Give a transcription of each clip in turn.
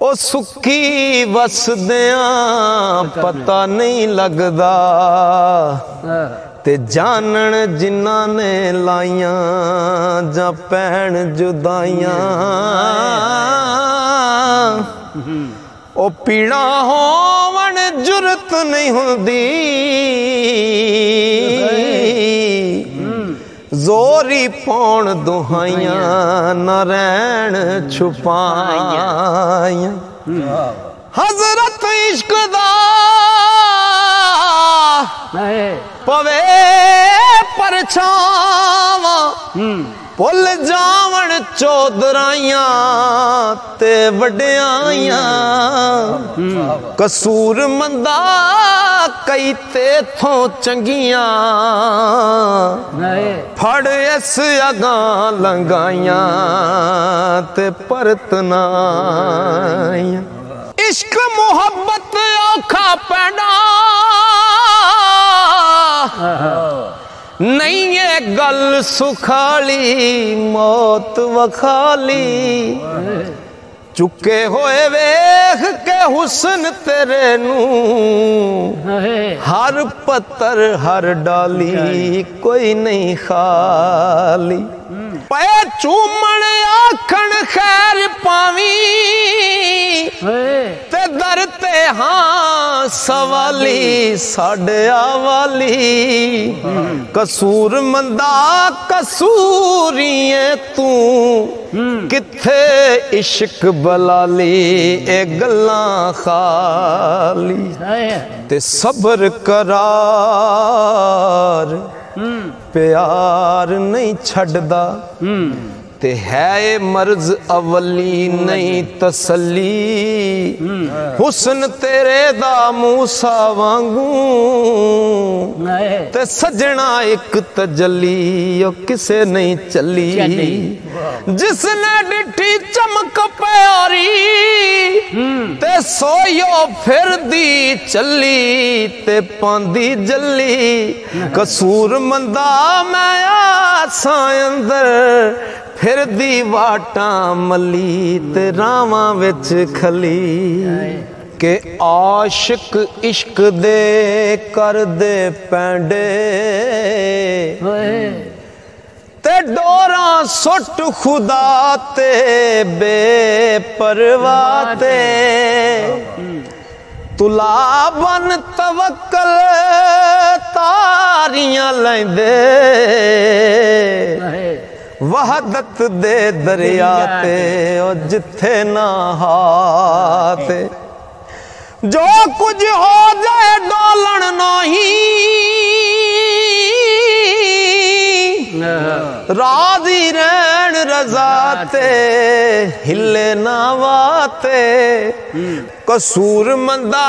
ओ सुखी वसदियां पता नहीं लगदा ते जानन जिन्हां ने लाइयां जां पैण जुदाइयां ओ पीड़ा होवन जुरत नहीं हुंदी जोरी पौण दुहाइयां न रहन छुपाइयां हजरत इश्क दा पवे परछावा भुल जावन चौधराइयां ते वड्डियाइयां कसूर मंदा कई तेथों चंगियां फड़ इस अगां लंगाइयां ते परत ना आइयां इश्क मुहब्बत औखा पैना नहीं ये गल सुखाली मौत वखाली चुके होए वेख के हुस्न तेरे नू हर पत्थर हर डाली कोई नहीं खाली पे चूमण आखण खैर पावी ते दर ते हाँ सवाली साडे आवाली कसूर मंदा कसूरिए तू किथे इश्क बलाली ए गल्लां खाली ते सबर करार प्यार नहीं छड़दा ते है मर्ज अवली नहीं तसल्ली हुस्न तेरे दा मूसा वांगू ते सजना एक तजली ओ किसे नहीं चली जिसने डिठी चमक प्यारी ते सोयो फिर दी चली ते पांदी जली कसूर मंदा मैं आसा अंदर फिर दी वाटा मली ते रावां विच खली के आशिक इश्क दे कर दे पैंडे ते डोरा सुट खुदा ते बेपरवाह ते तुला बन तवक्कल तारियां लैंदे वहदत दे दरिया ते ओ जिथे ना हाथ जो कुछ हो जाए डोलन नहीं राजी रहन रजा ते हिले ना वाते कसूर मंदा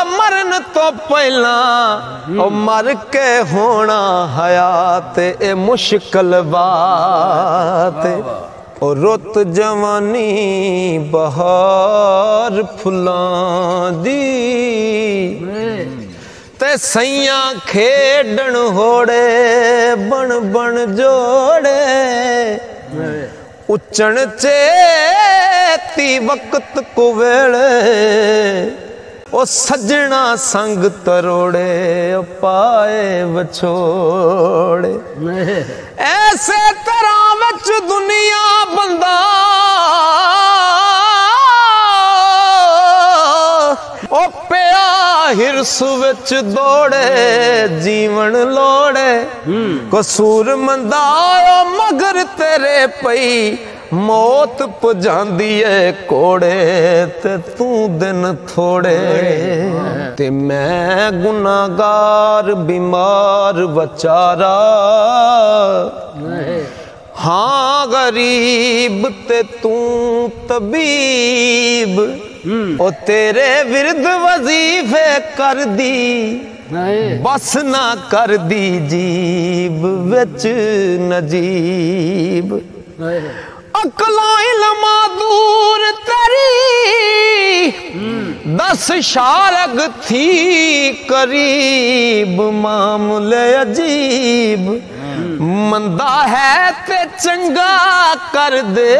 मरन तो पहला ओ मर के होना हयात ए मुश्किल बात ओ रुत जवानी बहार फुलां दी ते सैयां खेडन होड़े बन बन जोड़े उच्चण चेती वक्त कुवेले ओ सजना संग तरोड़े ओ पाए बछोड़े ऐसे तरह विच दुनिया बंदा ओ पिया हिरस विच दौड़े जीवन लोड़े कसूर मंदा मगर तेरे पई मौत पुजांदी है कोड़े ते तू दिन थोड़े ते मैं गुनाहगार बीमार बचारा हाँ गरीब ते तू तबीब ओ तेरे विरद वजीफे कर दी बस ना कर दी जीब विच नजीब अकलां इल्मां दूर तेरी दस शारग थी करीब मामले अजीब मंदा है ते चंगा कर दे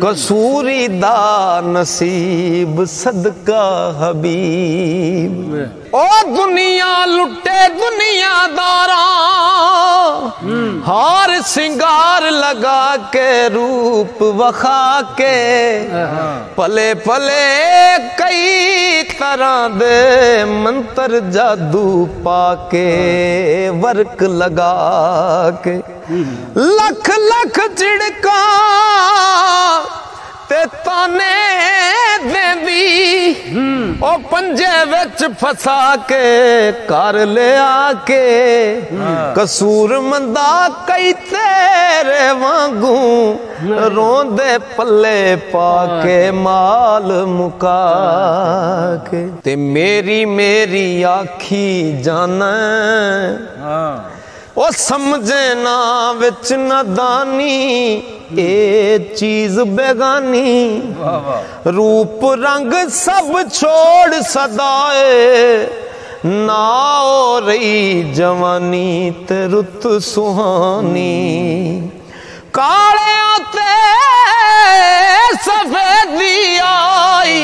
कसूरी दा नसीब सदका हबीब। ओ दुनिया लुटे दुनियादारा हार सिंगार लगा के रूप वखा के पले पले कई तरह दे मंत्र जादू पाके वर्क लगा के लख लख चिड़का ते ताने देंदी ओ पंजे विच फसा के कर ले आके कसूर मंदा कई तेरे वांगू रोंदे पल्ले पाके माल मुका के ते मेरी मेरी आखी जाना ओ समझे ना विच नदानी ए चीज बेगानी रूप रंग सब छोड़ सदाए ना हो रही जवानी ते रुत सुहानी काले आते सफेदी आई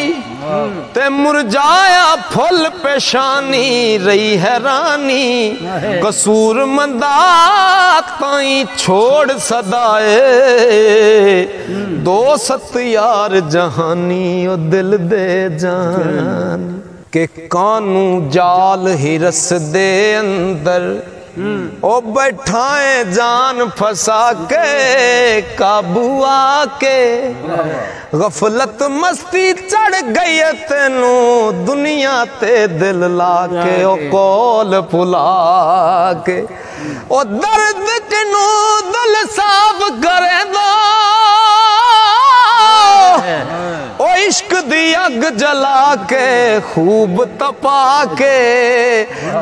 ते मुरझाया फुल पेशानी रही हैरानी कसूर मंदा ताई छोड़ सदाए दोस्त यार जहानी ओ दिल दे जान के कानू जाल हिरस दे अंदर ओ बैठाए जान फसा के काबू आके गफलत मस्ती चढ़ गई तेनू दुनिया ते दिल लाके ओ कोल पुला के ओ दर्द किनू दिल साफ करे दो ओ इश्क दी अग जला के खूब तपा के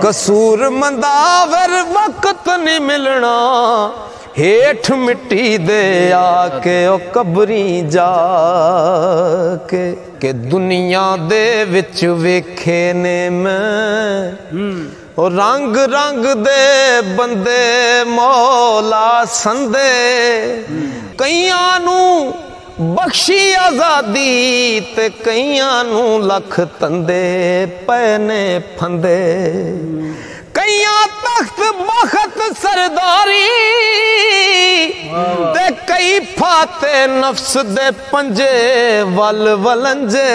कसूर मंदावर वक्त नहीं मिलना हेठ मिट्टी दे आके ओ कबरी जाके के दुनिया दे विच वेखे ने मैं ओ रंग रंग दे बंदे मौला संदे कईयां नू बख्शी आजादी ते कईयां नू लख तंदे पैने फंदे कईयां तख्त बखत सरदारी ते कई फाते नफ्स दे पंजे वल वलंजे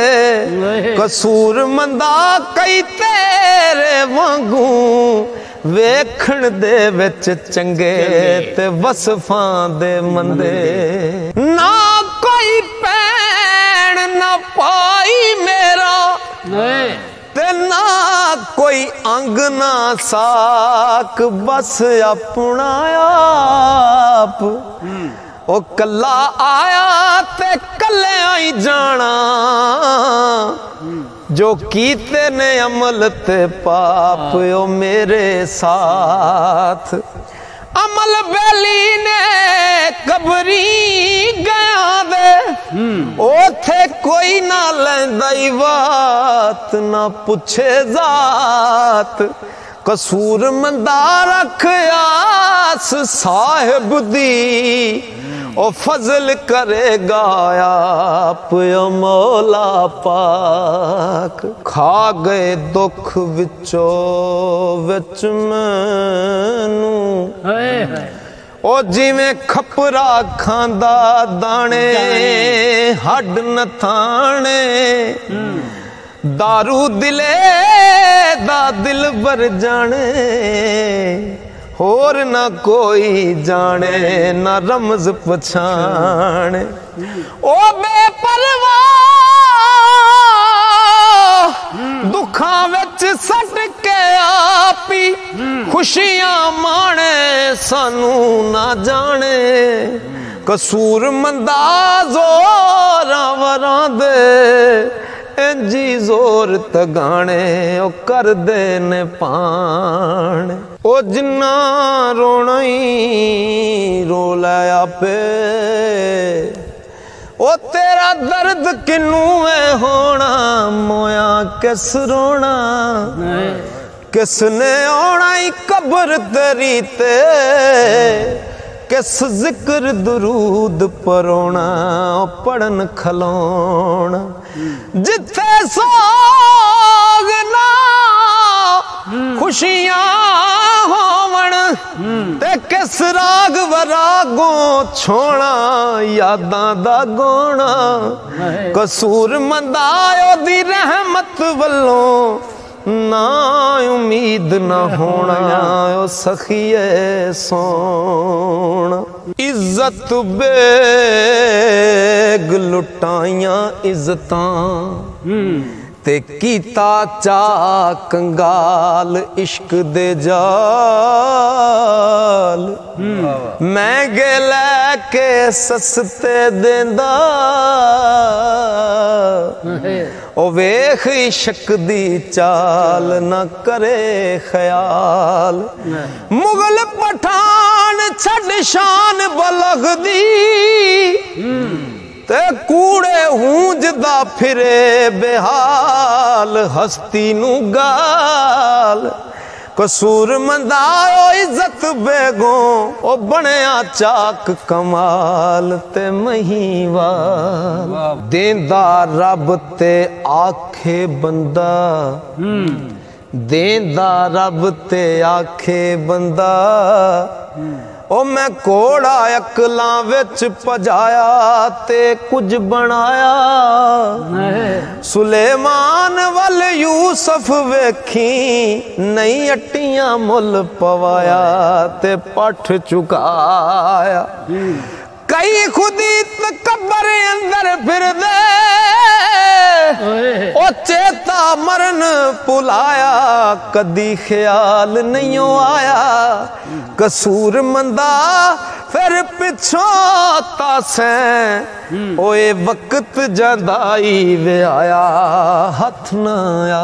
कसूर मंदा कई तेरे वांगू वेखण दे विच चंगे ते वसफां दे मंदे ना कोई पैण ना पाई मेरा ते ना कोई अंग ना साक बस अपना आप ओ कल्ला आया ते कल्ले आई जाना जो कीते ने अमल ते पाप ओ मेरे साथ अमल बेली ने कबरी गया दे ओथे कोई ना लैंदा बात ना पूछे जात कसूर मंदा रख आस साहिब दी ओ फजल करेगा आप ओ मौला पाक खा गए दुख विचो विच मैनू ओ जिवें खपरा खांदा दाने हड न थाने दारू दिले दा दिल बर जाने होर ना कोई जाने ना रमज पछाने ओ बेपरवाह दुखां विच सट के आपी खुशियां माणे सानू ना जाने कसूर मंदा जोरां वरां दे इंजी जोर तगाने ओ कर दे ने पाण ओ जिन्ना रोना ही रो लाया पे ओ तेरा दर्द किनू है होना मोया किस रोना किसने आना ही कब्र तेरी ते किस जिक्र दुरूद परोना पढ़न खलोना जिथे सोग ना खुशियां होवण ते किस राग वरागों छोड़ा यादां दा गोना कसूर मंदायो दी रहमत वल्लों ना उम्मीद ना होना ओ सखिए सोना इज्जत बेग लुटाइयां इज्जतां ते कीता चा कंगाल इश्क दे जाल महंगे लैके सस्ते देंदा ओ वेख इश्क दी चाल न करे ख्याल मुगल पठान छड़ शान बलग दी ते कूड़े हूंजदा फिरे बेहाल हस्ती नू गाल कसूर मंदायो इज्जत बेगो ओ बनया चाक कमाल ते महीवाल देंदा रब ते आखे बंदा देंदा रब ते आखे बंदा ओ मैं घोड़ा अकलां विच भजाया ते कुछ बनाया सुलेमान वल यूसुफ वेखी नहीं अट्टियां मुल पवाया ते पठ चुकाया कई खुदी तकबर अंदर फिर दे ओ चेता मरन पुलाया कदी ख्याल नहीं आया कसूर मंदा फिर पिछों तासैं ओए वक्त जदाई वे आया हथ न आया